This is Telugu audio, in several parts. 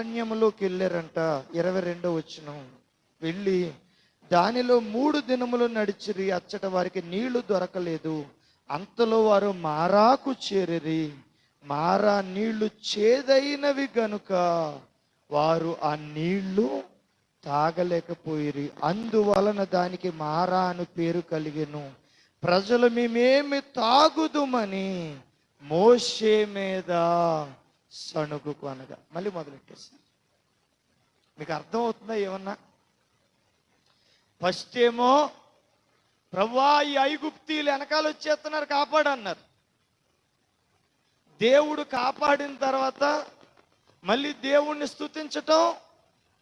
అరణ్యములోకి వెళ్ళారంట. 22వ వచనం. వెళ్ళి దానిలో 3 దినములు నడిచిరి, అచ్చట వారికి నీళ్లు దొరకలేదు. అంతలో వారు మారాకు చేరిరి. మారా నీళ్లు చేదైనవి గనుక వారు ఆ నీళ్లు తాగలేకపోయిరి. అందువలన దానికి మారా అని పేరు కలిగెను. ప్రజలు మేమేమి తాగుదుమని మోషే మీద సణుగుకు అనగా. మళ్ళీ మొదలెట్టేసారు. మీకు అర్థమవుతుందా ఏమన్నా? ఫస్ట్ ఏమో ప్రభువా ఈ ఐగుప్తీయులు వెనకాల వచ్చేస్తున్నారు, కాపాడన్నారు. దేవుడు కాపాడిన తర్వాత మళ్ళీ దేవుణ్ణి స్తుతించటం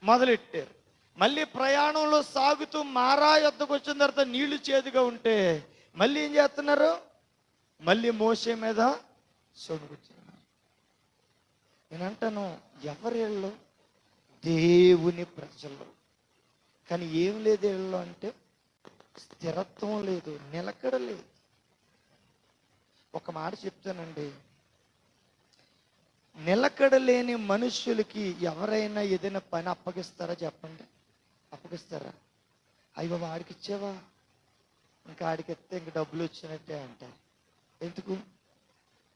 మొదలెట్టారు. మళ్ళీ ప్రయాణంలో సాగుతూ మారా యొద్దకు వచ్చిన తర్వాత నీళ్లు చేదుగా ఉంటే మళ్ళీ ఏం చేస్తున్నారు? మళ్ళీ మోషే మీద సొడుగుతున్నారు. నేనంటాను, ఎవరేళ్ళు? దేవుని ప్రజలు. కానీ ఏం లేదు వీళ్ళు అంటే స్థిరత్వం లేదు, నిలకడ లేదు. ఒక మాట చెప్తానండి, నిలకడ లేని మనుషులకి ఎవరైనా ఏదైనా పని అప్పగిస్తారా? చెప్పండి, అప్పగిస్తారా? అయ్యో ఆడికి ఇచ్చావా, ఇంకా ఆడికి ఇస్తే ఇంక డబ్బులు వచ్చినట్టే అంటారు. ఎందుకు?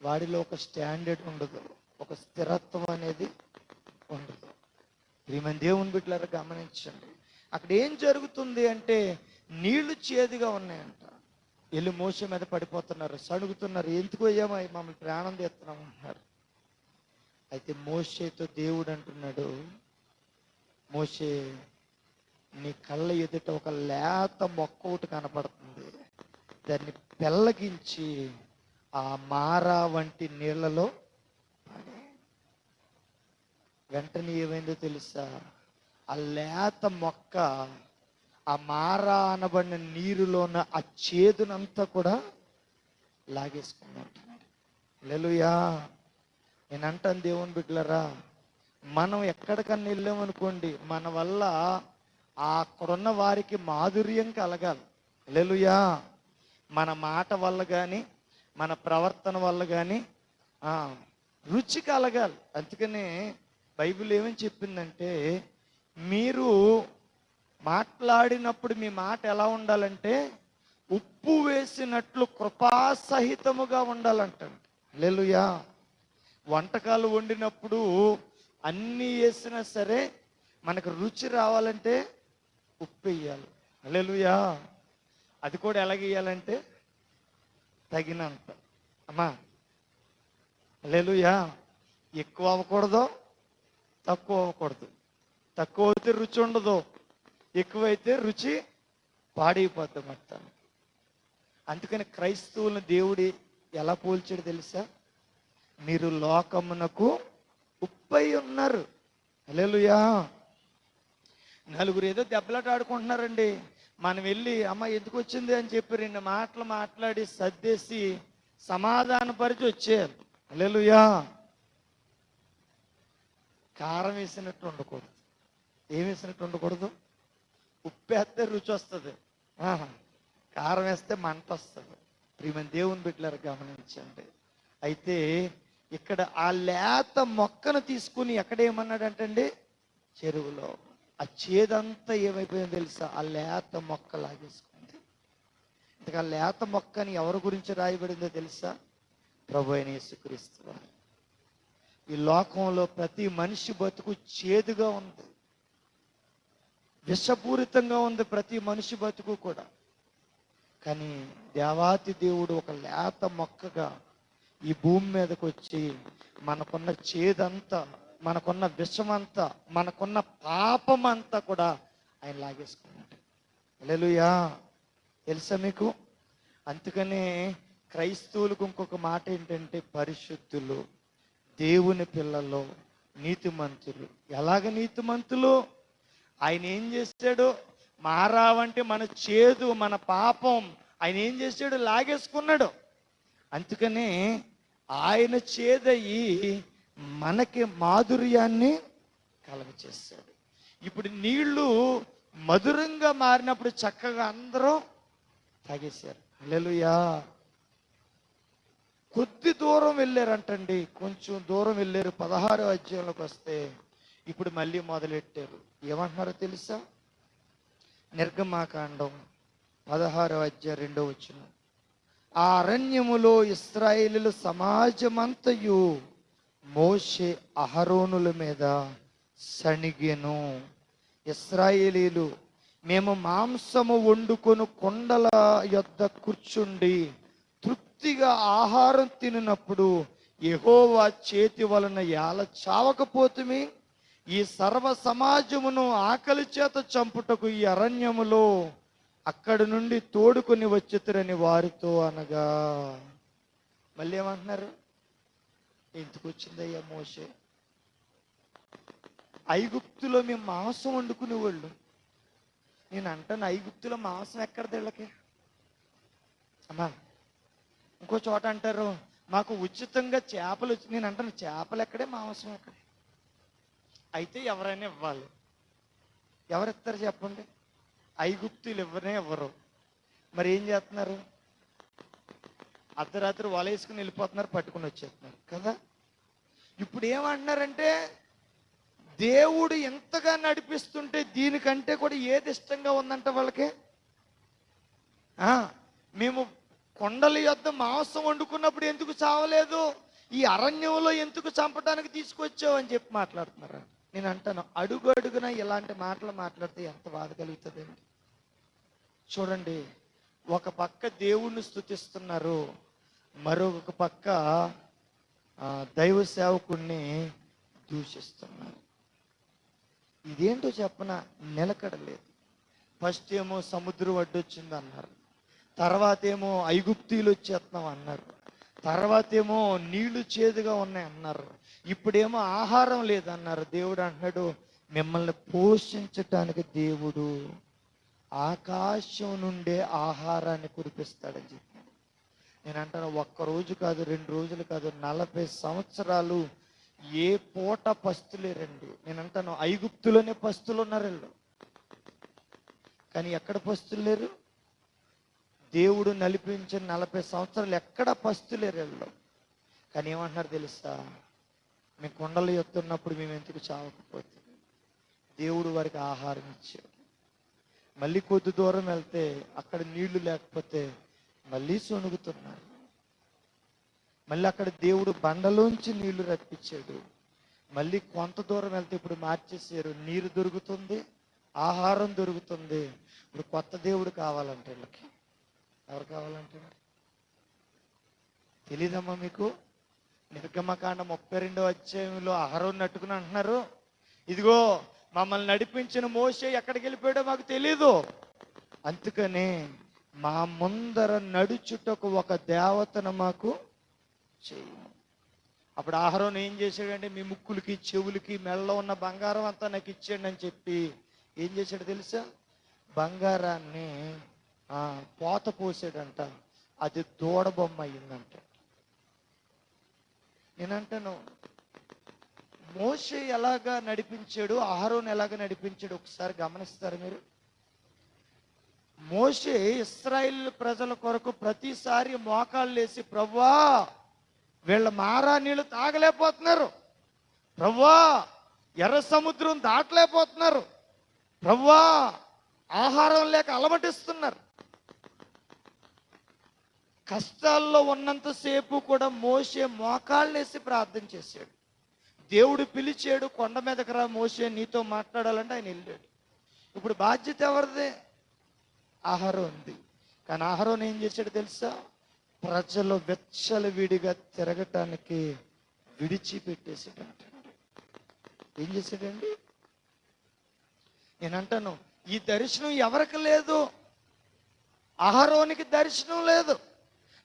వాడిలో ఒక స్టాండర్డ్ ఉండదు, ఒక స్థిరత్వం అనేది ఉండదు. ప్రియమైన దేవుని బిడ్డలారా గమనించండి. అక్కడ ఏం జరుగుతుంది అంటే నీళ్లు చేదుగా ఉన్నాయంట. వెళ్ళి మోషే మీద పడిపోతున్నారు, సడుగుతున్నారు. ఎందుకు అయ్యామో మమ్మల్ని ప్రాణం తీస్తున్నాం అంటున్నారు. అయితే మోషేతో దేవుడు అంటున్నాడు, మోషే నీ కళ్ళ ఎదుట ఒక లేత మొక్క ఒకటి కనపడుతుంది, దాన్ని పెళ్ళగించి ఆ మారా వంటి నీళ్లలో పడే. వెంటనే ఏమైందో తెలుసా? ఆ లేత మొక్క ఆ మారా అనబడిన నీరులోన ఆ చేదునంతా కూడా లాగేసుకున్నట్టు. హల్లెలూయా. నేను అంటాను దేవుని బిడ్డలారా, మనం ఎక్కడికన్నా వెళ్ళామనుకోండి, మన వల్ల అక్కడున్న వారికి మాధుర్యం కలగాలి. హల్లెలూయా. మన మాట వల్ల కానీ మన ప్రవర్తన వల్ల కానీ రుచి కలగాలి. అందుకనే బైబిల్ ఏమని చెప్పిందంటే, మీరు మాట్లాడినప్పుడు మీ మాట ఎలా ఉండాలంటే ఉప్పు వేసినట్లు కృపాసహితముగా ఉండాలంటాడు. హల్లెలూయా. వంటకాలు వండినప్పుడు అన్నీ వేసినా సరే మనకు రుచి రావాలంటే ఉప్పు వేయాలి. హల్లెలూయా. అది కూడా ఎలాగేయాలంటే తగినంత. అమ్మా హల్లెలూయా. ఎక్కువ అవ్వకూడదు, తక్కువ అవ్వకూడదు. తక్కువ అయితే రుచి ఉండదు, ఎక్కువైతే రుచి పాడైపోద్ది మొత్తం. అందుకని క్రైస్తవులను దేవుడు ఎలా పోల్చాడు తెలుసా? మీరు లోకమునకు ఉప్పై ఉన్నారు. హల్లెలూయా. నలుగురు ఏదో దెబ్బలాట ఆడుకుంటున్నారండి, మనం వెళ్ళి అమ్మ ఎందుకు వచ్చింది అని చెప్పి 2 మాటలు మాట్లాడి సర్దేసి సమాధానపరిచి వచ్చేయాలి. హల్లెలూయా. కారం వేసినట్టు ఉండకూడదు. ఏం వేసినట్టు ఉండకూడదు? ఉప్పు వేస్తే రుచి వస్తుంది, కారం వేస్తే మంట వస్తుంది. ప్రియమైన దేవుని బిడ్డలారా గమనించండి. అయితే ఇక్కడ ఆ లేత మొక్కను తీసుకుని ఎక్కడేమన్నాడంటండి? చెరువులో. ఆ చేదంతా ఏమైపోయిందో తెలుసా? ఆ లేత మొక్క లాగేసుకుంది. ఇంతకు ఆ లేత మొక్కని ఎవరి గురించి రాయబడిందో తెలుసా? ప్రభు అయిన యేసుక్రీస్తు వారు. ఈ లోకంలో ప్రతి మనిషి బతుకు చేదుగా ఉంది, విషపూరితంగా ఉంది ప్రతి మనిషి బతుకు కూడా. కానీ దేవాతి దేవుడు ఒక లేత మొక్కగా ఈ భూమి మీదకి వచ్చి మనకున్న చేదంతా, మనకున్న విషమంతా, మనకున్న పాపమంతా కూడా ఆయన లాగేసుకున్నాడు. హల్లెలూయా. తెలుసా మీకు? అందుకనే క్రైస్తవులకు ఇంకొక మాట ఏంటంటే పరిశుద్ధులు, దేవుని పిల్లలు, నీతిమంతులు. ఎలాగ నీతిమంతులు? ఆయన ఏం చేశాడు? మారావంటే మన చేదు, మన పాపం ఆయన ఏం చేశాడు? లాగేసుకున్నాడు. అందుకనే ఆయన చేదయ్యి మనకి మాధుర్యాన్ని కలగచేశాడు. ఇప్పుడు నీళ్లు మధురంగా మారినప్పుడు చక్కగా అందరూ తాగేశారు. హల్లెలూయా. కొద్ది దూరం వెళ్ళారంటండి, కొంచెం దూరం వెళ్ళారు. 16వ అధ్యాయంలోకి వస్తే ఇప్పుడు మళ్ళీ మొదలెట్టారు. ఏమంటున్నారో తెలుసా? నిర్గమాకాండం 16:2. ఆ అరణ్యములో ఇశ్రాయేలీయుల సమాజమంతయు మోషే అహరోనుల మీద సణిగెను. ఇశ్రాయేలీయులు మేము మాంసము వండుకొని కొండల యొద్ద కూర్చుండి తృప్తిగా ఆహారం తినినప్పుడు యెహోవా చేతి వలన ఏల చావకపోతుమి? ఈ సర్వ సమాజమును ఆకలి చేత చంపుటకు ఈ అరణ్యములో అక్కడి నుండి తోడుకొని వచ్చుతురని వారితో అనగా, మళ్ళీ ఏమంటున్నారు? ఎందుకు వచ్చిందయ్యా మోషే? ఐగుప్తులో మేము మాంసం వండుకునేవాళ్ళు. నేను అంటాను, ఐగుప్తులో మాంసం ఎక్కడది వీళ్ళకి? అమ్మా, ఇంకో చోట అంటారు మాకు ఉచితంగా చేపలు వచ్చి. నేను అంటాను, చేపలు ఎక్కడే, మాంసం ఎక్కడే? అయితే ఎవరైనా ఇవ్వాలి. ఎవరిస్తారు చెప్పండి? ఐగుప్తులు ఇవ్వరు. మరి ఏం చేస్తున్నారు? అర్ధరాత్రి వల వేసుకుని వెళ్ళిపోతున్నారు, పట్టుకుని వచ్చేస్తున్నారు కదా. ఇప్పుడు ఏమంటున్నారంటే, దేవుడు ఎంతగా నడిపిస్తుంటే దీనికంటే కూడా ఏది ఇష్టంగా ఉందంట వాళ్ళకి? మేము కొండల యొద్ద మాంసం వండుకున్నప్పుడు ఎందుకు చావలేదు? ఈ అరణ్యంలో ఎందుకు చంపడానికి తీసుకొచ్చావు అని చెప్పి మాట్లాడుతున్నారు. నేను అంటాను, అడుగు అడుగున ఇలాంటి మాటలు మాట్లాడితే ఎంత బాధ కలుగుతుందండి. చూడండి, ఒక పక్క దేవుణ్ణి స్తుతిస్తున్నారు, మరొక పక్క దైవ సేవకుణ్ణి దూషిస్తున్నారు. ఇదేంటో చెప్పన, నిలకడలేదు. ఫస్ట్ ఏమో సముద్రం అడ్డొచ్చింది అన్నారు, తర్వాత ఏమో ఐగుప్తీయులు వచ్చేస్తున్నాం అన్నారు, తర్వాత ఏమో నీళ్లు చేదుగా ఉన్నాయి అన్నారు, ఇప్పుడేమో ఆహారం లేదన్నారు. దేవుడు అంటున్నాడు, మిమ్మల్ని పోషించటానికి దేవుడు ఆకాశం నుండే ఆహారాన్ని కురిపిస్తాడని చెప్పాడు. నేను అంటాను, ఒక్కరోజు కాదు, 2 రోజులు కాదు, 40 సంవత్సరాలు ఏ పూట పస్తులేరండి. నేను అంటాను, ఐగుప్తులోనే పస్తులు ఉన్నారు వీళ్ళు, కానీ ఎక్కడ పస్తులు లేరు? దేవుడు నలిపించిన 40 సంవత్సరాలు ఎక్కడ పస్తులేరు వీళ్ళు. కానీ ఏమంటున్నారు తెలుసా? మేము కొండలు ఎత్తున్నప్పుడు మేము ఎందుకు చావకపోతే దేవుడు వారికి ఆహారం ఇచ్చాడు. మళ్ళీ కొద్ది దూరం వెళ్తే అక్కడ నీళ్లు లేకపోతే మళ్ళీ సొనుగుతున్నారు. మళ్ళీ అక్కడ దేవుడు బండలోంచి నీళ్లు రప్పించాడు. మళ్ళీ కొంత దూరం వెళ్తే ఇప్పుడు మార్చేసారు, నీరు దొరుకుతుంది, ఆహారం దొరుకుతుంది. ఇప్పుడు కొత్త దేవుడు కావాలంటే వీళ్ళకి. ఎవరు కావాలంటే తెలీదమ్మా మీకు? నిర్గమకాండ 32వ అధ్యాయంలో అహరోను నట్టుకుని అంటున్నారు, ఇదిగో మమ్మల్ని నడిపించిన మోషే ఎక్కడికి వెళ్ళిపోయాడో మాకు తెలీదు, అందుకనే మా ముందర నడుచుటకు ఒక దేవతను మాకు చెయ్యి. అప్పుడు అహరోను ఏం చేశాడంటే, మీ ముక్కులకి, చెవులకి, మెడలో ఉన్న బంగారం అంతా నాకు ఇచ్చేయండి అని చెప్పి ఏం చేశాడు తెలుసా? బంగారాన్ని పోత పోసాడంట. అది దూడ బొమ్మ అయిందంట. నేనంటాను, మోషే ఎలాగా నడిపించాడు, అహరోను ఎలాగా నడిపించాడు ఒకసారి గమనిస్తారు మీరు? మోషే ఇశ్రాయేల్ ప్రజల కొరకు ప్రతిసారి మోకాళ్ళు వేసి, ప్రభువా వీళ్ళ మారా నీళ్ళు తాగలేకపోతున్నారు, ప్రభువా ఎర్ర సముద్రం దాటలేకపోతున్నారు, ప్రభువా ఆహారం లేక అలమటిస్తున్నారు. కష్టాల్లో ఉన్నంతసేపు కూడా మోషే మోకాళ్ళు వేసి ప్రార్థన చేశాడు. దేవుడు పిలిచాడు, కొండ మీదకి రా మోషే, నీతో మాట్లాడాలంటే ఆయన వెళ్ళాడు. ఇప్పుడు బాధ్యత ఎవరిది? అహరోన్ది. కానీ అహరోను ఏం చేశాడు తెలుసా? ప్రజలు విచ్చలవిడిగా తిరగటానికి విడిచిపెట్టేసాడంట. ఏం చేశాడండి? నేనంటాను, ఈ దర్శనం ఎవరికి లేదు? అహరోనికి దర్శనం లేదు.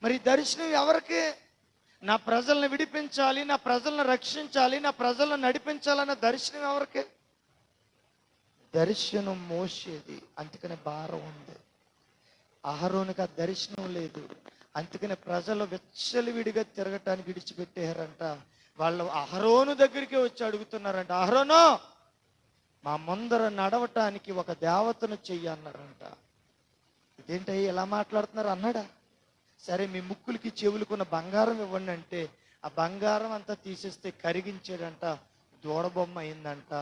మరి దర్శనం ఎవరికి? నా ప్రజలను విడిపించాలి, నా ప్రజలను రక్షించాలి, నా ప్రజలను నడిపించాలన్న దర్శనం ఎవరికి? దర్శనం మోషేది, అందుకనే భారం ఉంది. అహరోనికి ఆ దర్శనం లేదు, అందుకనే ప్రజలు విచ్చలవిడిగా తిరగటానికి విడిచిపెట్టారంట. వాళ్ళు అహరోను దగ్గరికి వచ్చి అడుగుతున్నారంట, అహరోను మా ముందర నడవటానికి ఒక దేవతను చెయ్యి అన్నారంట. ఇదేంటయ్యి ఎలా మాట్లాడుతున్నారు అన్నాడా? సరే మీ ముక్కులకి చెవులకున్న బంగారం ఇవ్వండి అంటే ఆ బంగారం అంతా తీసేస్తే కరిగించాడంట, దూడ బొమ్మ అయిందంట.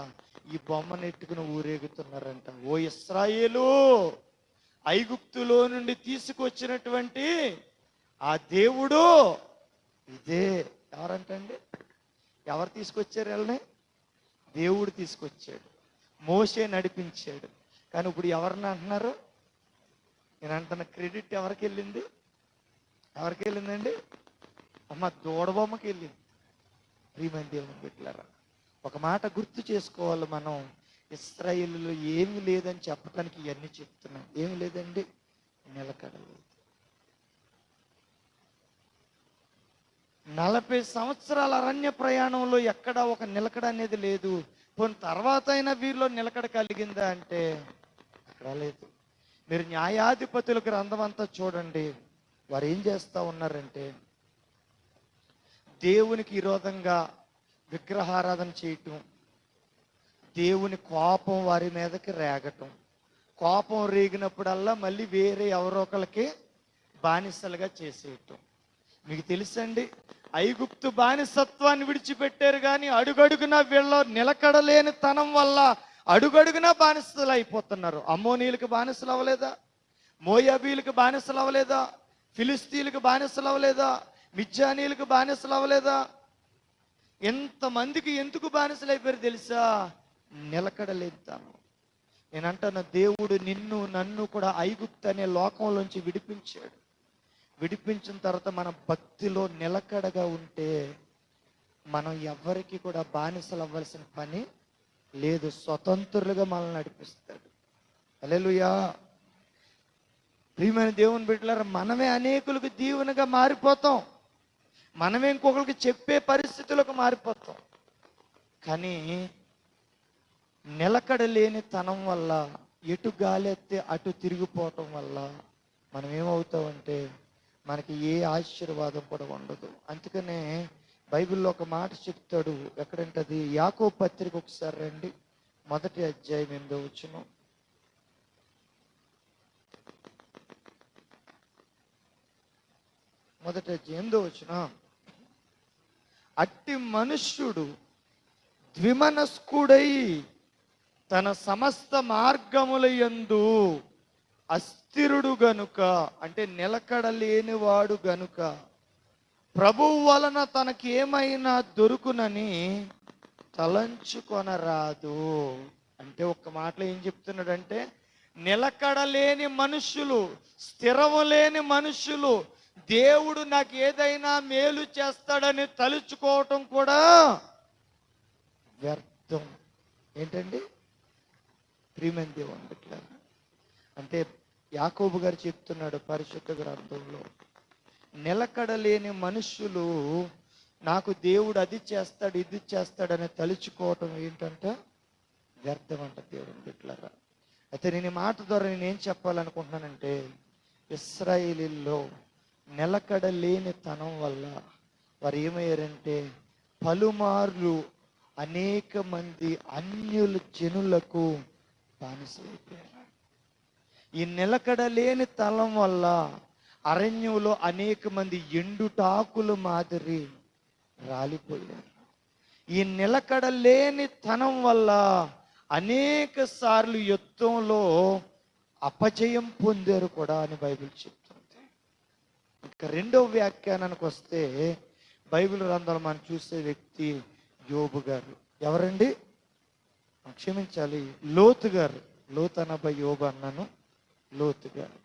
ఈ బొమ్మను ఎట్టుకుని ఊరేగుతున్నారంట. ఓ ఇశ్రాయేలు, ఐగుప్తులో నుండి తీసుకొచ్చినటువంటి ఆ దేవుడు ఇదే. ఎవరంటండి? ఎవరు తీసుకొచ్చారు వీళ్ళని? దేవుడు తీసుకొచ్చాడు, మోషే నడిపించాడు. కానీ ఇప్పుడు ఎవరిని అంటున్నారు? నేను అంటున్న క్రెడిట్ ఎవరికి వెళ్ళింది? ఎవరికి వెళ్ళిందండి? అమ్మ దూడబొమ్మకి వెళ్ళింది. ప్రియమైన దేవుని బిడ్డలారా, ఒక మాట గుర్తు చేసుకోవాలి మనం. ఇశ్రాయేలులో ఏమి లేదని చెప్పడానికి ఇవన్నీ చెప్తున్నాం. ఏమి లేదండి? నిలకడ లేదు. 40 సంవత్సరాల అరణ్య ప్రయాణంలో ఎక్కడ ఒక నిలకడ అనేది లేదు. కొన్ని తర్వాత అయినా వీరిలో నిలకడ కలిగిందా అంటే అక్కడ లేదు. మీరు న్యాయాధిపతుల గ్రంథం అంతా చూడండి. వారు ఏం చేస్తూ ఉన్నారంటే దేవునికి విరోధంగా విగ్రహారాధన చేయటం, దేవుని కోపం వారి మీదకి రేగటం, కోపం రేగినప్పుడల్లా మళ్ళీ వేరే ఎవరో ఒకరికి బానిసలుగా చేసేయటం. మీకు తెలుసండి, ఐగుప్తు బానిసత్వాన్ని విడిచిపెట్టారు, కానీ అడుగడుగున వీళ్ళ నిలకడలేని తనం వల్ల అడుగడుగున బానిసలు అయిపోతున్నారు. అమ్మోనీలకు బానిసలు అవ్వలేదా? మోయాబీలకు బానిసలు అవ్వలేదా? ఫిలిస్తీన్లకు బానిసలు అవ్వలేదా? మిజ్జానీలకు బానిసలు అవ్వలేదా? ఎంతమందికి ఎందుకు బానిసలు అయిపోయారు తెలుసా? నిలకడలేని తనం. నేనంటాను, దేవుడు నిన్ను నన్ను కూడా ఐగుప్తు అనే లోకంలోంచి విడిపించాడు. విడిపించిన తర్వాత మన భక్తిలో నిలకడగా ఉంటే మనం ఎవరికి కూడా బానిసలు అవ్వాల్సిన పని లేదు. స్వతంత్రులుగా మనల్ని నడిపిస్తాడు. హల్లెలూయా. ప్రియమైన దేవుని బిడ్డలారా, మనమే అనేకులకు దీవెనగా మారిపోతాం. మనమే ఇంకొకరికి చెప్పే పరిస్థితులకు మారిపోతాం. కానీ నిలకడ లేని తనం వల్ల, ఎటు గాలెత్తే అటు తిరిగిపోవటం వల్ల మనం ఏమవుతామంటే మనకి ఏ ఆశీర్వాదం కూడా ఉండదు. అందుకనే బైబిల్లో ఒక మాట చెప్తాడు. ఎక్కడంటే అది యాకోబు పత్రిక ఒకసారి రండి, 1వ అధ్యాయం 8వ వచనం. మొదటి అధ్యాయం 8వ వచనం. అట్టి మనుష్యుడు ద్విమనస్కుడై తన సమస్త మార్గముల యందు అస్థిరుడు గనుక, అంటే నిలకడలేనివాడు గనుక, ప్రభువు వలన తనకి ఏమైనా దొరుకునని తలంచుకొనరాదు. అంటే ఒక్క మాటలో ఏం చెప్తున్నాడంటే, నిలకడలేని మనుషులు, స్థిరము లేని మనుషులు దేవుడు నాకు ఏదైనా మేలు చేస్తాడని తలుచుకోవటం కూడా వ్యర్థం. ఏంటండి? ప్రియమైన దేవుని బిడ్డలారా, అంటే యాకోబు గారు చెప్తున్నాడు పరిశుద్ధ గ్రంథంలో, నిలకడలేని మనుషులు నాకు దేవుడు అది చేస్తాడు ఇది చేస్తాడని తలుచుకోవటం ఏంటంటే వ్యర్థం అంట. దేవుని బిడ్డలారా, అయితే నేను ఈ మాట ద్వారా నేనేం చెప్పాలనుకుంటున్నానంటే, ఇశ్రాయేలీల్లో నిలకడలేని తనం వల్ల వారు ఏమయ్యారంటే పలుమార్లు అనేక మంది అన్యుల జనులకు బానిసలైపోయారు. ఈ నిలకడలేని తలం వల్ల అరణ్యంలో అనేక మంది ఎండుటాకుల మాదిరి రాలిపోయారు. ఈ నిలకడలేని తనం వల్ల అనేక సార్లు యుద్ధంలో అపజయం పొందారు కూడా అని బైబిల్ చెప్తుంది. ఇంకా 2వ వ్యాఖ్యానానికి వస్తే బైబిల్ గ్రంథంలో మనం చూసే వ్యక్తి యోబు గారు. ఎవరండి? క్షమించాలి, లోతు గారు. లోతు అనబై యోబు అన్నాను, లోతు గారు.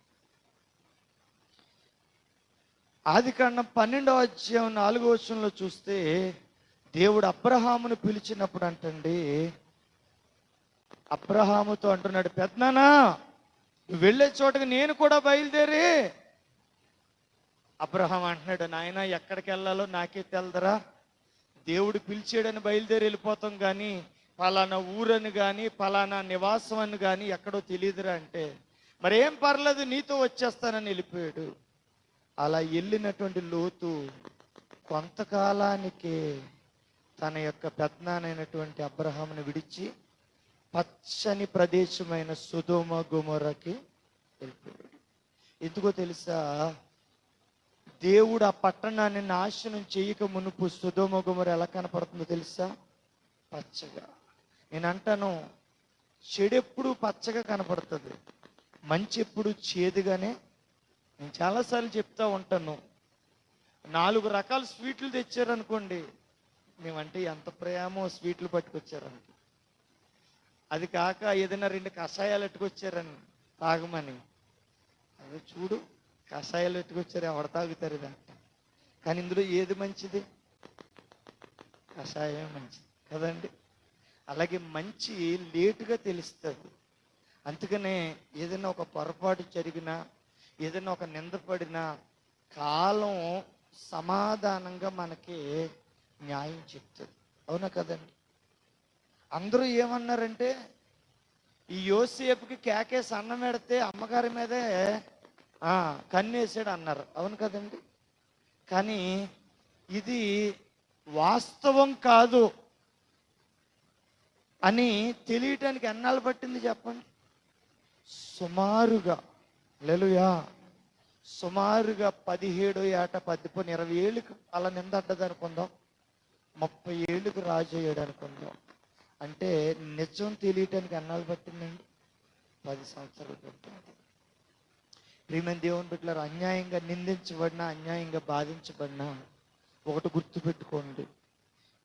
ఆదికాండం 12వ అధ్యాయం 4వ వచనంలో చూస్తే దేవుడు అబ్రహామును పిలిచినప్పుడు అంటండి, అబ్రహాముతో అంటున్నాడు, పెద్దనానా నువ్వు వెళ్ళే చోటకి నేను కూడా బయలుదేరి. అబ్రహాం అంటున్నాడు, నాయన ఎక్కడికి వెళ్ళాలో నాకే తెలదరా, దేవుడు పిలిచాడని బయలుదేరి వెళ్ళిపోతాం, కానీ పలానా ఊరని కానీ పలానా నివాసం అని కానీ ఎక్కడో తెలియదురా అంటే, మరేం పర్లేదు నీతో వచ్చేస్తానని వెళ్ళిపోయాడు. అలా వెళ్ళినటువంటి లోతు కొంతకాలానికే తన యొక్క పెద్దనానైనటువంటి అబ్రహామును విడిచి పచ్చని ప్రదేశమైన సొదొమ గొమొర్రాకి వెళ్ళిపోయాడు. ఎందుకో తెలుసా? దేవుడు ఆ పట్టణాన్ని నాశనం చేయక మునుపు సొదొమ గొమొర్రా ఎలా కనపడుతుందో తెలుసా? పచ్చగా. నేను అంటాను, చెడు ఎప్పుడు పచ్చగా కనపడుతుంది, మంచి ఎప్పుడు చేదుగానే. నేను చాలాసార్లు చెప్తా ఉంటాను, 4 రకాల స్వీట్లు తెచ్చారనుకోండి, మేమంటే ఎంత ప్రేమో స్వీట్లు పట్టుకొచ్చారని. అది కాక ఏదైనా 2 కషాయాలు ఎట్టుకొచ్చారని తాగమని, అది చూడు కషాయాలు ఎట్టుకొచ్చారు, ఎవడ తాగుతారు ఇదంట. కానీ ఇందులో ఏది మంచిది? కషాయమే మంచిది కదండి. అలాగే మంచి లేటుగా తెలుస్తుంది. అందుకనే ఏదైనా ఒక పొరపాటు జరిగినా, ఏదైనా ఒక నింద పడినా కాలం సమాధానంగా మనకి న్యాయం చెప్తుంది. అవునా కదండి? అందరూ ఏమన్నారంటే, ఈ యోసేపుకి కేకేసి అన్నం పెడితే అమ్మగారి మీదే కన్నేసాడు అన్నారు. అవును కదండి? కానీ ఇది వాస్తవం కాదు అని తెలియటానికి ఎన్నాళ్ళు పట్టింది చెప్పండి? సుమారుగా హల్లెలూయా, సుమారుగా 17 ఏట 20 ఏళ్ళకి అలా నిందడ్డది అనుకుందాం, 30 ఏళ్ళకి రాజు అయ్యాడు అనుకుందాం. అంటే నిజం తెలియటానికి ఎన్నాళ్ళు పట్టిందండి? 10 సంవత్సరాలు పట్టింది. ప్రియమైన దేవుని బిడ్డలారా, అన్యాయంగా నిందించబడినా, అన్యాయంగా బాధించబడినా ఒకటి గుర్తుపెట్టుకోండి,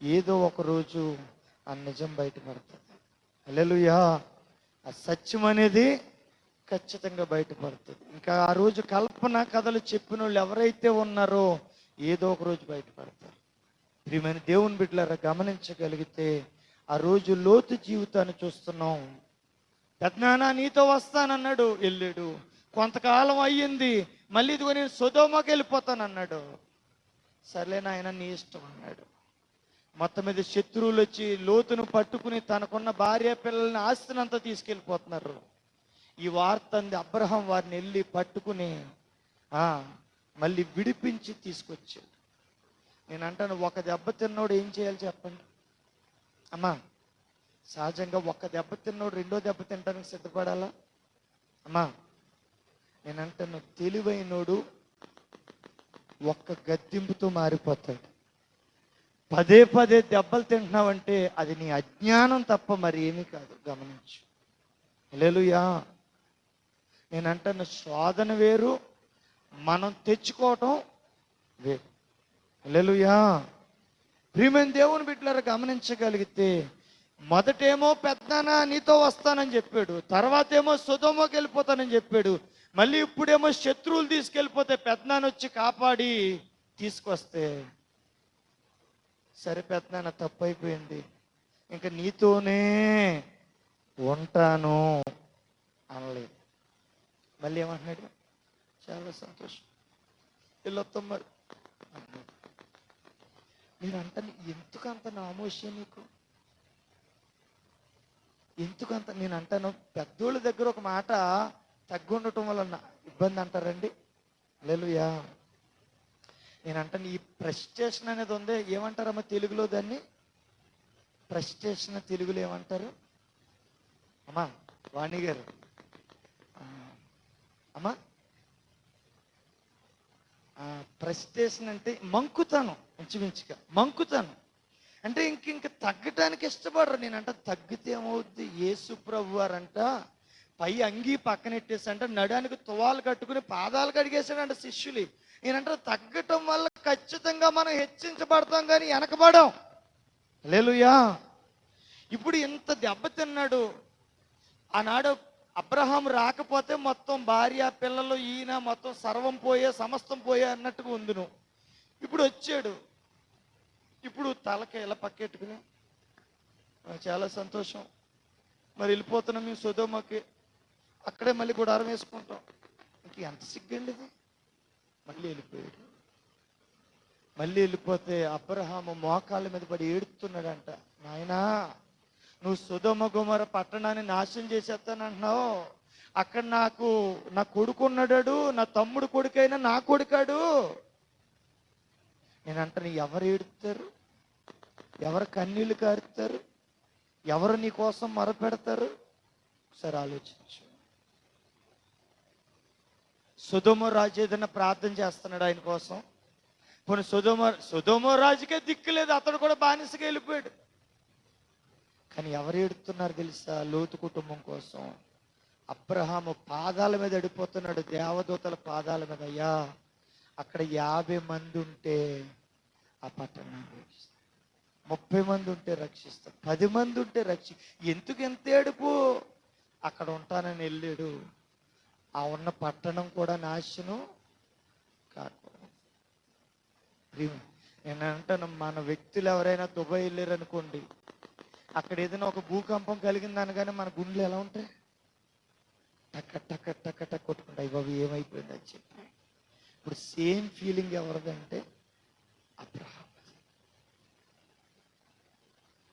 ఏదో ఒక రోజు ఆ నిజం బయటపడుతుంది. హల్లెలూయా, ఆ సత్యం అనేది ఖచ్చితంగా బయటపడుతుంది. ఇంకా ఆ రోజు కల్పన కథలు చెప్పిన వాళ్ళు ఎవరైతే ఉన్నారో ఏదో ఒక రోజు బయటపడతారు. ప్రియమైన దేవుని బిడ్డలారా, గమనించగలిగితే ఆ రోజు లోతు జీవితాన్ని చూస్తున్నాం. పెద్దనాన్న నీతో వస్తానన్నాడు, వెళ్ళాడు. కొంతకాలం అయ్యింది, మళ్ళీ ఇదిగో నేను సొదొమకి వెళ్ళిపోతానన్నాడు. సర్లే నాయన నీ ఇష్టం అన్నాడు. మొత్తం మీద శత్రువులు వచ్చి లోతును పట్టుకుని తనకున్న భార్య పిల్లల్ని ఆస్తినంతా తీసుకెళ్ళిపోతున్నారు. ఈ వార్త అంది అబ్రహాం వారిని వెళ్ళి పట్టుకుని మళ్ళీ విడిపించి తీసుకొచ్చాడు. నేను అంటాను, ఒక దెబ్బ తిన్నోడు ఏం చేయాలి చెప్పండి అమ్మా? సహజంగా ఒక్క దెబ్బ తిన్నోడు 2వ దెబ్బ తినడానికి సిద్ధపడాలా అమ్మా? నేను అంటాను, తెలివైనోడు ఒక్క గద్దింపుతో మారిపోతాడు. పదే పదే దెబ్బలు తింటున్నావంటే అది నీ అజ్ఞానం తప్ప మరి ఏమీ కాదు. గమనించు. హల్లెలూయా. నేను అంటాను, శోధన వేరు, మనం తెచ్చుకోవటం వేరు. హల్లెలూయా. ప్రియమైన దేవుని బిడ్డలారా, గమనించగలిగితే మొదటేమో పెద్దనా నీతో వస్తానని చెప్పాడు, తర్వాత ఏమో సొదొమకి వెళ్ళిపోతానని చెప్పాడు, మళ్ళీ ఇప్పుడేమో శత్రువులు తీసుకెళ్ళిపోతే పెద్దనాన్న వచ్చి కాపాడి తీసుకొస్తే, సరే పెద్దనాన్న తప్పు అయిపోయింది, ఇంకా నీతోనే ఉంటాను అనలేదు. మళ్ళీ ఏమంటున్నాడు? చాలా సంతోషం, వెళ్ళొస్తాం మరి అన్నాడు. మీరు అంటాను, ఎందుకంత నామోషం నీకు? ఎందుకంత? నేను అంటాను, పెద్దోళ్ళ దగ్గర ఒక మాట తగ్గి ఉండటం వల్ల ఇబ్బంది అంటారండి. హల్లెలూయా. నేను అంటాను, ఈ ప్రెస్టేషన్ అనేది ఉంది, ఏమంటారమ్మా తెలుగులో దాన్ని? ప్రెస్టేషన్ తెలుగులో ఏమంటారు అమ్మా? వాణి గారు అమ్మా, ప్రెస్టేషన్ అంటే మంకుతాను, ఇంచుమించుగా మంకుతాను. అంటే ఇంక తగ్గటానికి ఇష్టపడరు. నేనంట తగ్గితే ఏమవుద్ది? యేసు ప్రభు వారంట పై అంగీ పక్కనెట్టేసంట నడానికి తువాలు కట్టుకుని పాదాలు కడిగేసాడంట శిష్యులు. నేనంట తగ్గటం వల్ల ఖచ్చితంగా మనం హెచ్చించబడతాం కానీ వెనకబడం. హల్లెలూయా. ఇప్పుడు ఇంత దెబ్బతిన్నాడు. ఆనాడు అబ్రహాం రాకపోతే మొత్తం భార్య పిల్లలు ఈయన మొత్తం సర్వం పోయే సమస్తం పోయే అన్నట్టుగా ఉందును. ఇప్పుడు వచ్చాడు, ఇప్పుడు తలకి ఇలా పక్కెట్టుకుని చాలా సంతోషం, మరి వెళ్ళిపోతున్నాం మేము సొదొమకి, అక్కడే మళ్ళీ గుడారం వేసుకుంటాం. ఇంక ఎంత సిగ్గండి ఇది. మళ్ళీ వెళ్ళిపోయాడు. మళ్ళీ వెళ్ళిపోతే అబ్రహాము మోకాళ్ళ మీద పడి ఏడుస్తున్నాడంట, నాయనా నువ్వు సొదొమ గొమొర పట్టణాన్ని నాశనం చేసేస్తానంటున్నావు, అక్కడ నా కొడుకు ఉన్నాడు, నా తమ్ముడు కొడుకైనా నా కొడుకాడు. నేను అంటాను, ఎవరు ఏడుస్తారు? ఎవరు కన్నీళ్లు కారుతారు? ఎవరు నీ కోసం మొరపెడతారు? సరే ఆలోచించు. సొదొమ రాజు ఏదైనా ప్రార్థన చేస్తున్నాడు ఆయన కోసం? పోనీ సొదొమ రాజుకే దిక్కు లేదు, అతడు కూడా బానిసగా వెళ్ళిపోయాడు. కానీ ఎవరు ఏడుతున్నారు తెలుసా? లోతు కుటుంబం కోసం. అబ్రహాము పాదాల మీద అడిపోతున్నాడు, దేవదూతల పాదాల మీద. అయ్యా, అక్కడ 50 మంది ఉంటే ఆ పట్టణాన్ని రక్షిస్తా, 30 మంది ఉంటే రక్షిస్తా, 10 మంది ఉంటే ఎందుకు ఎంత ఏడుపు? అక్కడ ఉంటానని వెళ్ళాడు. ఆ ఉన్న పట్టణం కూడా నాశనం కాకూడదు. నేను అంటాను, మన వ్యక్తులు ఎవరైనా దుబాయ్ వెళ్ళారు అనుకోండి, అక్కడ ఏదైనా ఒక భూకంపం కలిగిందని కానీ మన గుండెలు ఎలా ఉంటాయి? టక్క టక్క టక్క టక్ కొట్టుకుంటాయి. బాబు ఏమైపోయింది అని చెప్పి. ఇప్పుడు సేమ్ ఫీలింగ్ ఎవరిదంటే అబ్రహాం.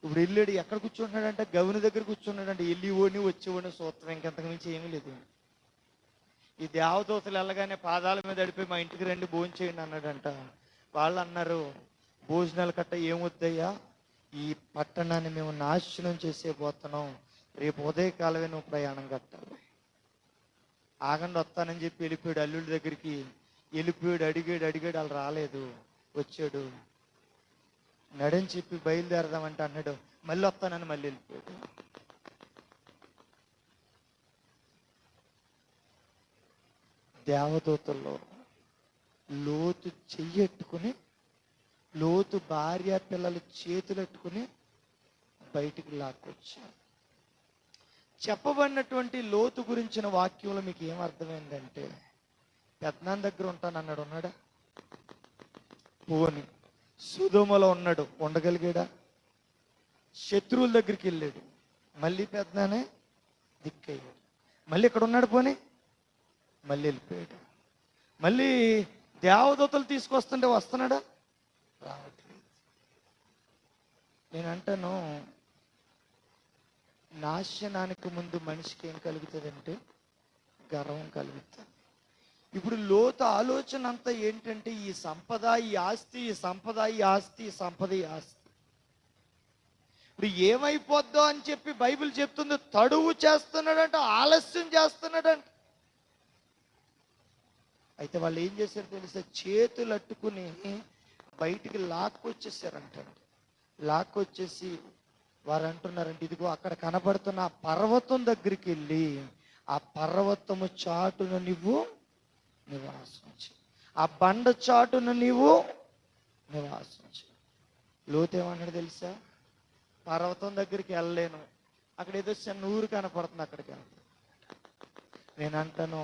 ఇప్పుడు వెళ్ళాడు, ఎక్కడ కూర్చుంటున్నాడంటే గవిని దగ్గర కూర్చున్నాడంటే. వెళ్ళివోని వచ్చేవాడిని సూత్రం, ఇంకెంతకు మించి ఏమీ లేదు. ఈ దేవదూతలు వెళ్ళగానే పాదాల మీద అడిపోయి మా ఇంటికి రండి భోజనం చేయండి అన్నాడంట. వాళ్ళు అన్నారు, భోజనాలు కట్ట ఏమొద్దయ్యా, ఈ పట్టణాన్ని మేము నాశనం చేసే పోతున్నాం, రేపు ఉదయకాలమే నువ్వు ప్రయాణం కట్టాలి. ఆగండి వస్తానని చెప్పి వెళ్ళిపోయాడు. అల్లుడి దగ్గరికి వెళ్ళిపోయాడు. అడిగాడు వాళ్ళు రాలేదు. వచ్చాడు, నడని చెప్పి బయలుదేరదామంటే అన్నాడు, మళ్ళీ వస్తానని మళ్ళీ వెళ్ళిపోయాడు. దేవదూతల్లో లోతు చెయ్యెట్టుకుని, లోతు భార్య పిల్లలు చేతులెట్టుకుని బయటికి లాక్కొచ్చారు. చెప్పబడినటువంటి లోతు గురించిన వాక్యంలో మీకు ఏమర్థమైందంటే, పెద్దనాన్న దగ్గర ఉంటానన్నాడు, ఉన్నాడా? పోని సొదొమలో ఉన్నాడు, ఉండగలిగాడా? శత్రువుల దగ్గరికి వెళ్ళాడు, మళ్ళీ పెద్దనానే దిక్కయ్యాడు. మళ్ళీ ఇక్కడ ఉన్నాడు, పోని మళ్ళీ వెళ్ళిపోయాడు. మళ్ళీ దేవదూతలు తీసుకొస్తుంటే వస్తున్నాడా? రావట్లేదు. నేను అంటాను, నాశనానికి ముందు మనిషికి ఏం కలుగుతుందంటే గర్వం కలుగుతుంది. ఇప్పుడు లోతు ఆలోచన అంతా ఏంటంటే, ఈ సంపద, ఈ ఆస్తి, ఈ సంపద, ఈ ఆస్తి, ఈ సంపద, ఈ ఆస్తి. ఇప్పుడు ఏమైపోద్దో అని చెప్పి బైబిల్ చెప్తుంది. తడువు చేస్తున్నాడంట, ఆలస్యం చేస్తున్నాడంట. అయితే వాళ్ళు ఏం చేశారు తెలిసే? చేతులు అట్టుకుని బయటికి లాక్కొచ్చేసారంట. లాక్కొచ్చేసి వారు అంటున్నారంటే, ఇదిగో అక్కడ కనబడుతున్న ఆ పర్వతం దగ్గరికి వెళ్ళి ఆ పర్వతము చాటున నువ్వు నివాసించు, ఆ బండ చాటున నీవు నివాసించు. లోతు ఏమన్నాడు తెలుసా? పర్వతం దగ్గరికి వెళ్ళలేను, అక్కడ ఏదో చిన్న ఊరు కనపడుతుంది, అక్కడికి వెళ్తాను. నేను అంటాను,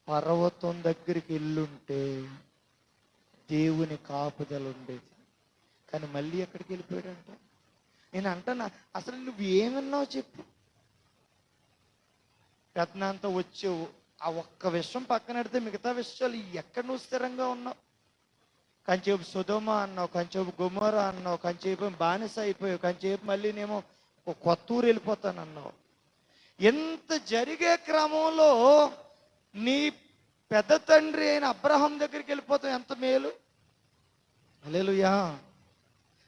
పర్వతం దగ్గరికి వెళ్ళుంటే దేవుని కాపుదల ఉండేది. కానీ మళ్ళీ ఎక్కడికి వెళ్ళిపోయాడంట. నేను అంటాను, అసలు నువ్వు ఏమన్నావు చెప్పు. పెద్దనాంతో వచ్చావు, ఆ ఒక్క విషయం పక్కన పెడితే మిగతా విషయాలు ఎక్కడ నువ్వు స్థిరంగా ఉన్నావు? కంచేపు సొదొమ అన్నావు, కంచేపు గొమొర అన్నావు, కంచేపు బానిస అయిపోయావు, కంచేపు మళ్ళీ నేమో ఒక కొత్త ఊరు వెళ్ళిపోతానన్నావు. ఎంత జరిగే క్రమంలో నీ పెద్ద తండ్రి అయిన అబ్రహాం దగ్గరికి వెళ్ళిపోతాం, ఎంత మేలు. హల్లెలూయా.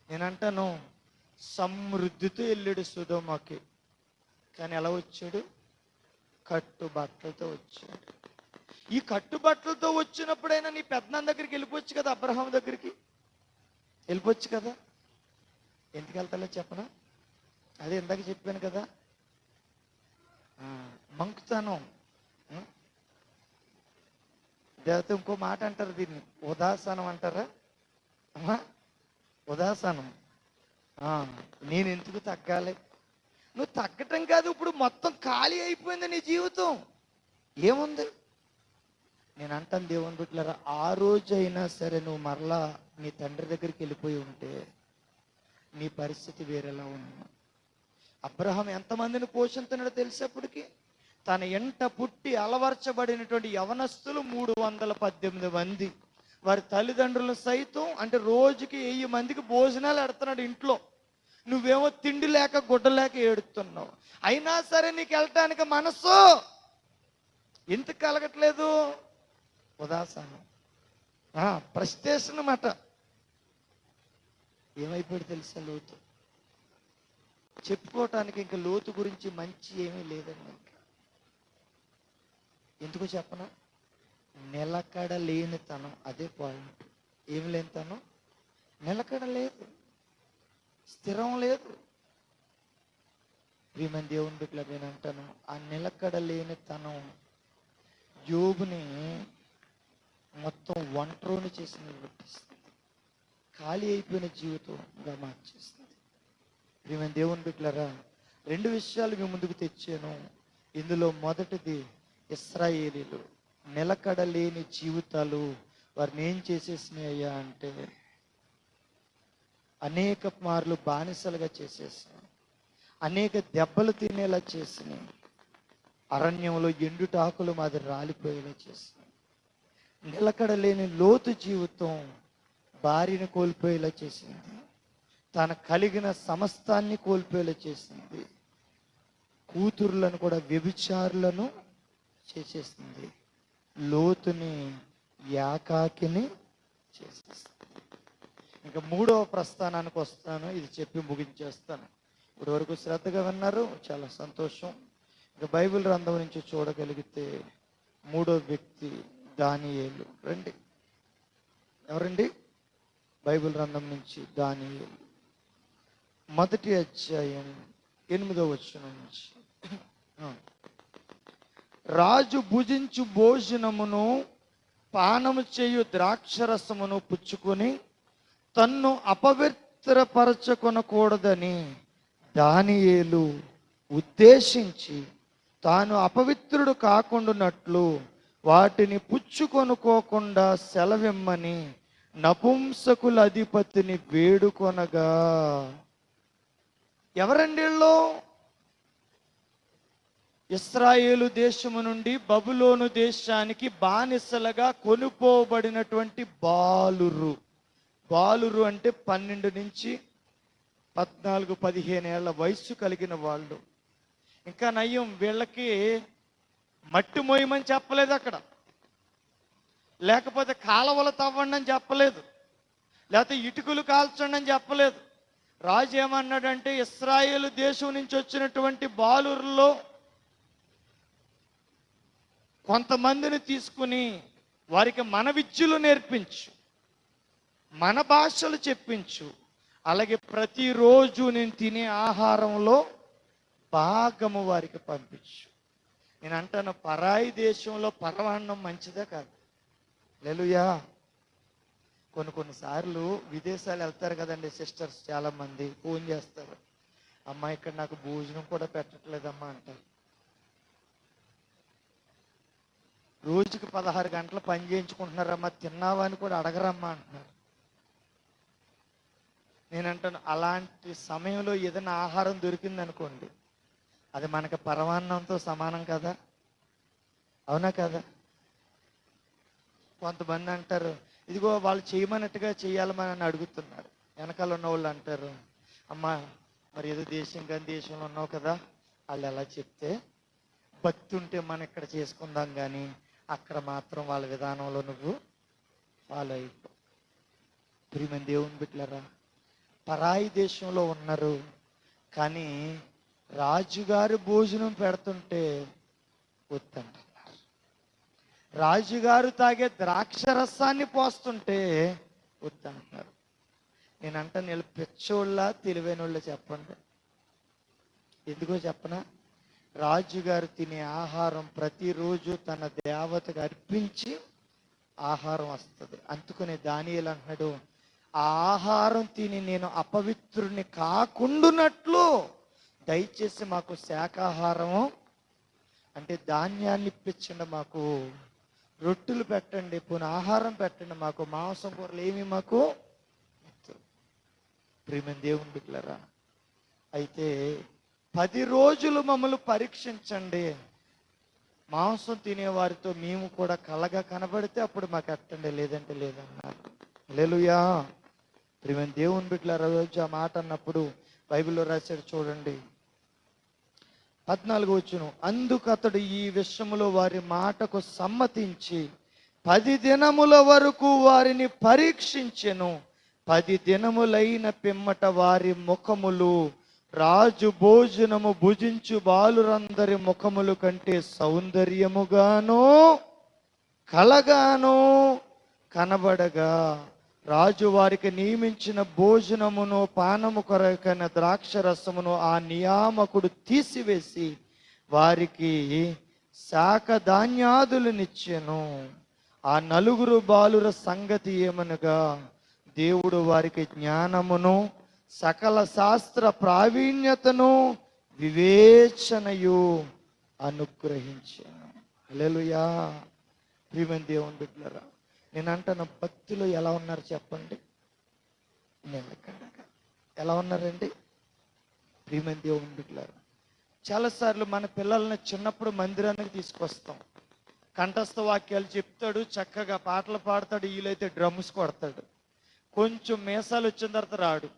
నేనంటాను, సమృద్ధితో వెళ్ళాడు సొదొమకి, కానీ ఎలా వచ్చాడు? కట్టుబట్టలతో వచ్చాడు. ఈ కట్టుబట్టలతో వచ్చినప్పుడైనా నీ పెద్దనాన్న దగ్గరికి వెళ్ళిపోవచ్చు కదా, అబ్రహాం దగ్గరికి వెళ్ళిపోవచ్చు కదా. ఎందుకు వెళ్తాలో చెప్పనా? అదే ఇందాక చెప్పాను కదా, మంకుతనం. దేవత ఇంకో మాట అంటారు, దీన్ని ఉదాసనం అంటారా? ఉదాసనం. నేను ఎందుకు తగ్గాలి? నువ్వు తగ్గటం కాదు, ఇప్పుడు మొత్తం ఖాళీ అయిపోయింది నీ జీవితం. ఏముంది? నేను అంటాను, దేవుని బిడ్డలారా, ఆ రోజైనా సరే నువ్వు మరలా నీ తండ్రి దగ్గరికి వెళ్ళిపోయి ఉంటే నీ పరిస్థితి వేరేలా ఉంది. అబ్రహాం ఎంతమందిని పోషిస్తున్నాడో తెలిసేప్పటికి, తన ఎంట పుట్టి అలవర్చబడినటువంటి యవనస్తులు 318 మంది, వారి తల్లిదండ్రులు సైతం, అంటే రోజుకి 1000 మందికి భోజనాలు పెడుతున్నాడు ఇంట్లో. నువ్వేమో తిండి లేక గుడ్డ లేక ఏడుతున్నావు. అయినా సరే నీకు వెళ్ళటానికి మనసు ఎందుకు కలగట్లేదు? ఉదాసనం, ఫ్రస్ట్రేషన్ అన్నమాట. ఏమైపోయాడు తెలుసా లోతు? చెప్పుకోవటానికి ఇంకా లోతు గురించి మంచి ఏమీ లేదండి. ఇంకా ఎందుకో చెప్పనా? నిలకడ లేనితనం, అదే పాయింట్. ఏమి లేనితనం? నిలకడ లేదు, స్థిరం లేదు. ప్రియమైన దేవుని బిడ్డల నేను అంటాను, ఆ నిలకడ లేని తనం యోబుని మొత్తం ఒంటరిని చేసి నిలబెట్టిస్తుంది. ఖాళీ అయిపోయిన జీవితంగా మార్చేస్తుంది. ప్రియమైన దేవుని బిడ్డలారా, 2 విషయాలు మీ ముందుకు తెచ్చాను. ఇందులో మొదటిది, ఇశ్రాయేలీలు నిలకడ లేని జీవితాలు వారిని ఏం చేసేసినాయ్యా అంటే అనేక మార్లు బానిసలుగా చేసేసినాయి, అనేక దెబ్బలు తినేలా చేసినాయి, అరణ్యంలో ఎండుటాకులు మాదిరి రాలిపోయేలా చేసినాయి. నిలకడ లేని లోతు జీవితం భార్యను కోల్పోయేలా చేసింది, తన కలిగిన సమస్తాన్ని కోల్పోయేలా చేసింది, కూతుర్లను కూడా వ్యభిచారులను చేసేసింది, లోతుని ఏకాకిని చేసేసింది. ఇంకా 3వ ప్రస్థానానికి వస్తాను, ఇది చెప్పి ముగించేస్తాను. ఇప్పటి వరకు శ్రద్ధగా విన్నారు, చాలా సంతోషం. ఇంకా బైబిల్ గ్రంథం నుంచి చూడగలిగితే 3వ వ్యక్తి దానియేలు. రండి, ఎవరండి? బైబిల్ గ్రంథం నుంచి దానియేలు 1వ అధ్యాయం 8వ వచనం నుంచి. రాజు భుజించు భోజనమును పానము చేయు ద్రాక్షరసమును పుచ్చుకొని తన్ను అపవిత్రపరచుకొనకూడదని దానియేలు ఉద్దేశించి తాను అపవిత్రుడు కాకుండానట్లు వాటిని పుచ్చుకొనుకోకుండా సెలవిమ్మని నపుంసకుల అధిపతిని వేడుకొనగా. ఎవరండి వీళ్ళు? ఇశ్రాయేలు దేశము నుండి బబులోను దేశానికి బానిసలుగా కొనుపోబడినటువంటి బాలురు. బాలురు అంటే 12 నుంచి 14-15 ఏళ్ల వయస్సు కలిగిన వాళ్ళు. ఇంకా నయ్యం, వీళ్ళకి మట్టి మోయమని చెప్పలేదు అక్కడ, లేకపోతే కాలవలు తవ్వండి అని చెప్పలేదు, లేకపోతే ఇటుకలు కాల్చండి అని చెప్పలేదు. రాజు ఏమన్నాడంటే, ఇశ్రాయేలు దేశం నుంచి వచ్చినటువంటి బాలురులో కొంతమందిని తీసుకుని వారికి మన విద్యలు నేర్పించు, మన భాషలు చెప్పించు, అలాగే ప్రతిరోజు నేను తినే ఆహారంలో భాగము వారికి పంపించు. నేను అంటాను, పరాయి దేశంలో పరమాన్నం మంచిదే కాదు. హల్లెలూయా. కొన్నిసార్లు విదేశాలు వెళ్తారు కదండి సిస్టర్స్, చాలామంది ఫోన్ చేస్తారు, అమ్మ ఇక్కడ నాకు భోజనం కూడా పెట్టట్లేదమ్మా అంటారు. రోజుకి 16 గంటలు పని చేయించుకుంటున్నారమ్మా, తిన్నావా అని కూడా అడగరమ్మా అంటున్నారు. నేనంటాను, అలాంటి సమయంలో ఏదైనా ఆహారం దొరికింది అనుకోండి, అది మనకి పరమాన్నంతో సమానం కదా, అవునా కదా? కొంతమంది అంటారు, ఇదిగో వాళ్ళు చేయమన్నట్టుగా చేయాలమని అని అడుగుతున్నారు. వెనకాల ఉన్న వాళ్ళు అంటారు, అమ్మా మరి ఏదో దేశం కానీ దేశంలో ఉన్నావు కదా, వాళ్ళు ఎలా చెప్తే భక్తి ఉంటే మనం ఇక్కడ చేసుకుందాం, కానీ అక్కడ మాత్రం వాళ్ళ విధానంలో నువ్వు ఫాలో అయిపో. ప్రియమైన దేవుని బిడ్డలారా, పరాయి దేశంలో ఉన్నారు, కానీ రాజుగారు భోజనం పెడుతుంటే వద్దంటున్నారు. రాజుగారు తాగే ద్రాక్షరసాన్ని పోస్తుంటే వద్దంటున్నారు. నేనంట వీళ్ళు పిచ్చోళ్ళ తెలివైన వాళ్ళు చెప్పండి. ఎందుకో చెప్పనా? రాజుగారు తినే ఆహారం ప్రతిరోజు తన దేవతకు అర్పించి ఆహారం వస్తుంది. అందుకనే దానియేలు అంటున్నాడు, ఆ ఆహారం తిని నేను అపవిత్రుని కాకుండానట్లు దయచేసి మాకు శాకాహారము అంటే ధాన్యాన్ని ఇప్పించండి, మాకు రొట్టెలు పెట్టండి, పోనీ ఆహారం పెట్టండి, మాకు మాంసం కూరలు ఏమి మాకు. ప్రియమైన దేవుని బిడ్డలారా, అయితే 10 రోజులు మమ్మల్ని పరీక్షించండి, మాంసం తినేవారితో మేము కూడా కలగా కనబడితే అప్పుడు మాకు ఎట్టండి, లేదంటే లేదన్నారు. హల్లెలూయా. ప్రియమైన దేవుని బిడ్డలారా, రోజు ఆ మాట అన్నప్పుడు బైబిల్లో రాశాడు చూడండి, 14వ వచనం. అందుకు అతడు ఈ విషయంలో వారి మాటకు సమ్మతించి 10 దినముల వరకు వారిని పరీక్షించెను. 10 దినములైన పిమ్మట వారి ముఖములు రాజు భోజనము భుజించు బాలురందరి ముఖములు కంటే సౌందర్యముగాను కలగాను కనబడగా రాజు వారికి నియమించిన భోజనమును పానము కొరకైన ద్రాక్ష రసమును ఆ నియామకుడు తీసివేసి వారికి శాఖ ధాన్యాదులనిచ్చెను. ఆ నలుగురు బాలుర సంగతి ఏమనగా, దేవుడు వారికి జ్ఞానమును సకల శాస్త్ర ప్రావీణ్యతను వివేచనయు అనుగ్రహించాను. హల్లెలూయా. ప్రియమైన దేవుని బిడ్డలారా, నేను అంటాను, భక్తిలో ఎలా ఉన్నారు చెప్పండి? నిలకడగా ఎలా ఉన్నారండి? ప్రియమైన దేవుని బిడ్డలారా, చాలాసార్లు మన పిల్లల్ని చిన్నప్పుడు మందిరానికి తీసుకొస్తాం. కంఠస్థ వాక్యాలు చెప్తాడు, చక్కగా పాటలు పాడతాడు, వీలైతే డ్రమ్స్ కొడతాడు. కొంచెం మీసాలు వచ్చిన తర్వాత రాడు.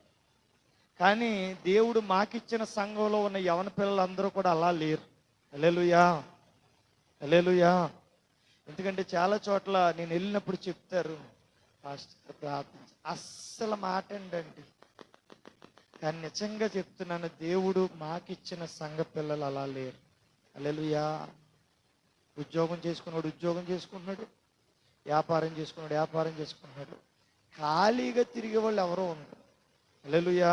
కానీ దేవుడు మాకిచ్చిన సంఘంలో ఉన్న యవన పిల్లలందరూ కూడా అలా లేరు. హల్లెలూయా, హల్లెలూయా. ఎందుకంటే చాలా చోట్ల నేను వెళ్ళినప్పుడు చెప్తారు, పాస్టర్ ప్రార్థన అస్సలు మాట ఏంటండి. కానీ నిజంగా చెప్తున్నాను, దేవుడు మాకిచ్చిన సంఘ పిల్లలు అలా లేరు. హల్లెలూయా. ఉద్యోగం చేసుకున్నాడు ఉద్యోగం చేసుకుంటున్నాడు, వ్యాపారం చేసుకున్నాడు వ్యాపారం చేసుకుంటున్నాడు. ఖాళీగా తిరిగే వాళ్ళు ఎవరో ఉండరు. హల్లెలూయా.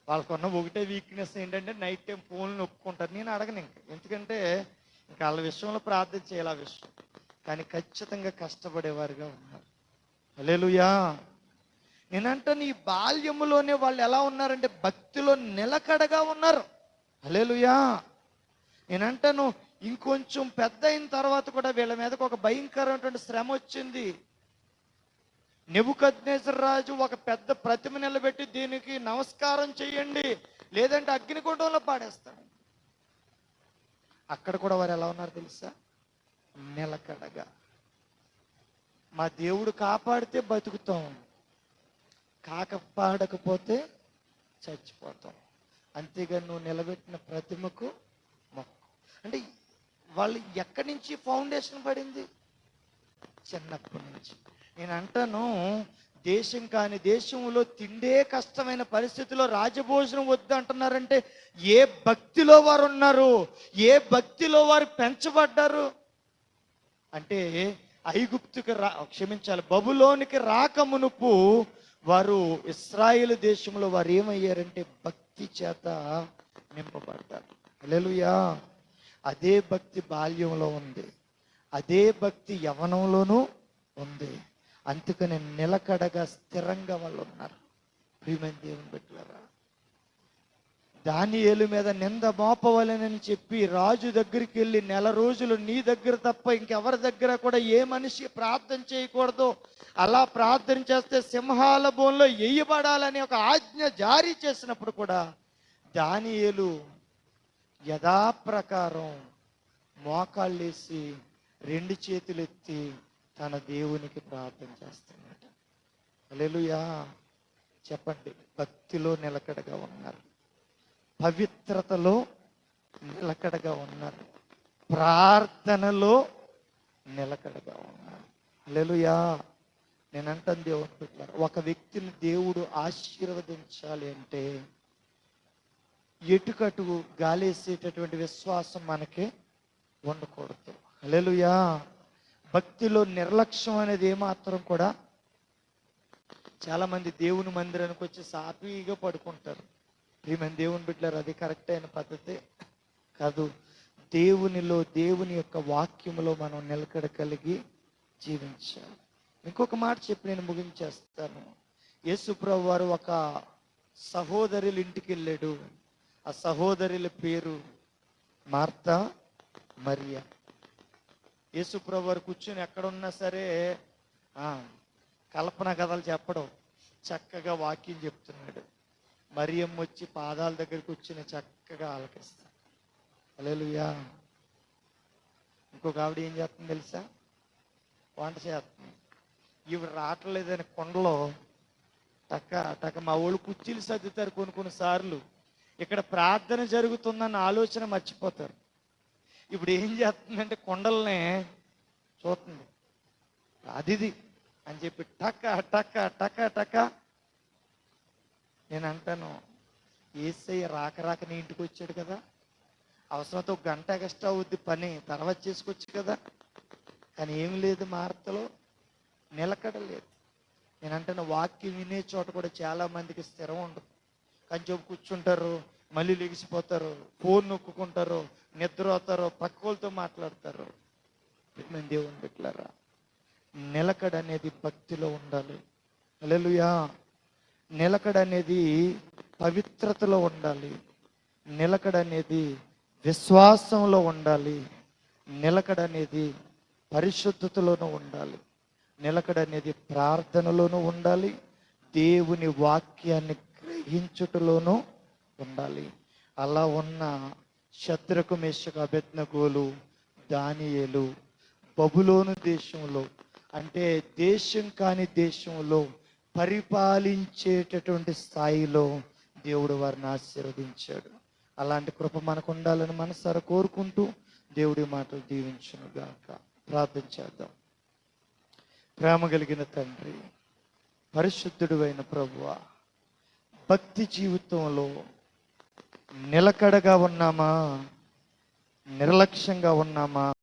వాళ్ళకున్న ఒకటే వీక్నెస్ ఏంటంటే నైట్ టైం ఫోన్లు నొప్పుకుంటారు. నేను అడగను ఎందుకంటే ఇంకా వాళ్ళ విషయంలో ప్రార్థన చేయాలి ఆ విషయం. కానీ ఖచ్చితంగా కష్టపడేవారుగా ఉన్నారు. హల్లెలూయా. నేనంటే నీ బాల్యములోనే వాళ్ళు ఎలా ఉన్నారంటే భక్తిలో నిలకడగా ఉన్నారు. హల్లెలూయా. నేనంటాను, ఇంకొంచెం పెద్ద అయిన తర్వాత కూడా వీళ్ళ మీదకి ఒక భయంకరమైనటువంటి శ్రమ వచ్చింది. నెబుకద్నెజర్ రాజు ఒక పెద్ద ప్రతిమ నిలబెట్టి దీనికి నమస్కారం చేయండి, లేదంటే అగ్నిగుండంలో పాడేస్తాడు. అక్కడ కూడా వారు ఎలా ఉన్నారు తెలుసా? నిలకడగా. మా దేవుడు కాపాడితే బతుకుతాం, కాపాడకపోతే చచ్చిపోతాం. అంతేగాని నువ్వు నిలబెట్టిన ప్రతిమకు మొక్కు. అంటే వాళ్ళు ఎక్కడి నుంచి ఫౌండేషన్ పడింది? చిన్నప్పటి నుంచి. నేను అంటాను, దేశం కాని దేశంలో తిండే కష్టమైన పరిస్థితిలో రాజభోజనం వద్దు అంటున్నారంటే ఏ భక్తిలో వారు ఉన్నారు, ఏ భక్తిలో వారు పెంచబడ్డారు అంటే, ఐగుప్తుకి క్షమించాలి, బబులోనికి రాకమునుపు వారు ఇశ్రాయేలు దేశంలో వారు ఏమయ్యారంటే భక్తి చేత నింపబడ్డారు. హల్లెలూయా. అదే భక్తి బాల్యంలో ఉంది, అదే భక్తి యవ్వనంలోనూ ఉంది. అందుకని నిలకడగా స్థిరంగా వాళ్ళు ఉన్నారు. ప్రియమైన దేవుని బిడ్డలారా, దానియేలు మీద నింద మోపవలెనని చెప్పి రాజు దగ్గరికి వెళ్ళి, నెల రోజులు నీ దగ్గర తప్ప ఇంకెవరి దగ్గర కూడా ఏ మనిషి ప్రార్థన చేయకూడదు, అలా ప్రార్థన చేస్తే సింహాల బోన్లో వేయబడాలని ఒక ఆజ్ఞ జారీ చేసినప్పుడు కూడా దానియేలు యథాప్రకారం మోకాళ్ళేసి 2 చేతులు ఎత్తి తన దేవునికి ప్రార్థన చేస్తున్నాడు. హల్లెలూయా. చెప్పండి, భక్తిలో నిలకడగా ఉన్నారు, పవిత్రతలో నిలకడగా ఉన్నారు, ప్రార్థనలో నిలకడగా ఉన్నారు. హల్లెలూయా. నేనంటాను దేవుని బిడ్డలారా, ఒక వ్యక్తిని దేవుడు ఆశీర్వదించాలి అంటే ఎటుకటు గాలేసేటటువంటి విశ్వాసం మనకి ఉండకూడదు. హల్లెలూయా. భక్తిలో నిర్లక్ష్యం అనేది ఏమాత్రం కూడా. చాలా మంది దేవుని మందిరానికి వచ్చి సాపీగా పడుకుంటారు. ప్రియమైన దేవుని బిడ్డలారా, అది కరెక్ట్ అయిన పద్ధతి కాదు. దేవునిలో, దేవుని యొక్క వాక్యములో మనం నిలకడ కలిగి జీవించాలి. ఇంకొక మాట చెప్పి నేను ముగించేస్తాను. యేసు ప్రభు వారు ఒక సహోదరుల ఇంటికి వెళ్ళాడు. ఆ సహోదరుల పేరు మార్తా, మరియా. యేసు ప్రభు వారు కూర్చొని ఎక్కడున్నా సరే కల్పన కథలు చెప్పడం, చక్కగా వాక్యం చెప్తున్నాడు. మరియమ్మ వచ్చి పాదాల దగ్గర కూర్చుని చక్కగా ఆలకిస్తాడు. హల్లెలూయా. ఇంకొక ఆవిడ ఏం చేస్తుంది తెలుసా? వంట చేస్తుంది. ఇవి రావట్లేదని కొండలో టక్క మా వాళ్ళు కుర్చీలు సర్దుతారు. కొన్ని సార్లు ఇక్కడ ప్రార్థన జరుగుతుందన్న ఆలోచన మర్చిపోతారు. ఇప్పుడు ఏం చేస్తుందంటే కొండల్ని చూస్తుంది, అది అని చెప్పి టక్క టక్క టక్క టక్క. నేను అంటాను, యేసయ్య రాక నీ ఇంటికి వచ్చాడు కదా, అవసరంతో 1 గంట ఎక్స్ట్రా అవుద్ది పని, తర్వాత చేసుకోవచ్చు కదా. కానీ ఏమి లేదు, మార్తలో నిలకడ లేదు. నేనంటున్న వాక్యం వినే చోట కూడా చాలా మందికి స్థిరం ఉండదు. కొంచెం కూర్చుంటారు, మళ్ళీ లెగిసిపోతారు, ఫోన్ నొక్కుంటారు, నిద్ర అవుతారు, పక్క వాళ్ళతో మాట్లాడతారు. మేము దేవుని బిడ్డలారా, నిలకడ అనేది భక్తిలో ఉండాలి. హల్లెలూయా. నిలకడ అనేది పవిత్రతలో ఉండాలి. నిలకడ అనేది విశ్వాసంలో ఉండాలి. నిలకడ అనేది పరిశుద్ధతలోనూ ఉండాలి. నిలకడ అనేది ప్రార్థనలోనూ ఉండాలి. దేవుని వాక్యాన్ని గ్రహించుటలోనూ ఉండాలి. అలా ఉన్న శద్రకు, మేషకు, అబేద్నెగోలు, దానియేలు బబులోను దేశంలో, అంటే దేశం కాని దేశంలో పరిపాలించేటటువంటి స్థాయిలో దేవుడు వారిని ఆశీర్వదించాడు. అలాంటి కృప మనకు ఉండాలని మనసారా కోరుకుంటూ దేవుడి మాటలు దీవించును గాక. ప్రార్థన చేద్దాం. ప్రేమ కలిగిన తండ్రి, పరిశుద్ధుడు అయిన ప్రభువా, భక్తి జీవితంలో నిలకడగా ఉన్నామా, నిర్లక్ష్యంగా ఉన్నామా?